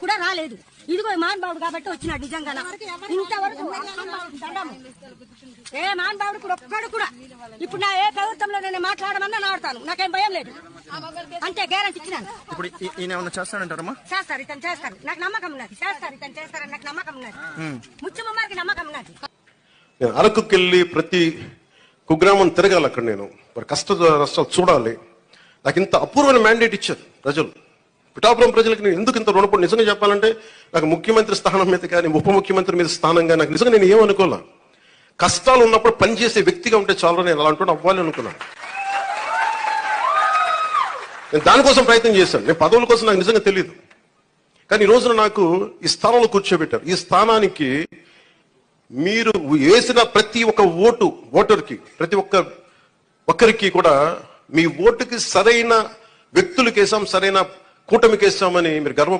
కూడా రాలేదు. ఇదిగో మానబాబుడు కాబట్టి వచ్చినాడు. నిజంగా ఇంతవరకు ఏ మానబాబుడు కూడా ఒక్కడు కూడా ఇప్పుడు నా ఏ ప్రభుత్వంలో నేను మాట్లాడమన్నా నాడతాను, నాకేం భయం లేదు. అంతే గ్యారంటీ ఇచ్చినాను. ఇప్పుడు చేస్తాడంటారమ్మా? చేస్తారు, ఇతను చేస్తారు, నాకు నమ్మకం ఉన్నది. చేస్తారు, ఇతను చేస్తారని నాకు నమ్మకం ఉన్నది. ముఖ్యమంత్రికి నమ్మకం ఉన్నది. అరకుకెళ్ళి ప్రతి కుగ్రామం తిరగాలి. అక్కడ నేను మరి కష్టాలు చూడాలి. నాకు ఇంత అపూర్వమైన మ్యాండేట్ ఇచ్చారు ప్రజలు. పిఠాపురం ప్రజలకు నేను ఎందుకు ఇంత రుణపడి, నిజంగా చెప్పాలంటే నాకు ముఖ్యమంత్రి స్థానం మీద కానీ ఉప ముఖ్యమంత్రి మీద స్థానం కానీ నాకు నిజంగా నేను ఏమనుకోలే. కష్టాలు ఉన్నప్పుడు పనిచేసే వ్యక్తిగా ఉంటే చాలా నేను అలాంటి అవ్వాలి అనుకున్నాను. నేను దానికోసం ప్రయత్నం చేశాను. నేను పదవుల కోసం నాకు నిజంగా తెలియదు. కానీ ఈ రోజున నాకు ఈ స్థానంలో కూర్చోబెట్టారు. ఈ స్థానానికి మీరు వేసిన ప్రతి ఒక్క ఓటర్కి, ప్రతి ఒక్కరికి కూడా మీ ఓటుకి సరైన వ్యక్తులకేసాం, సరైన కూటమికేసామని మీరు గర్వ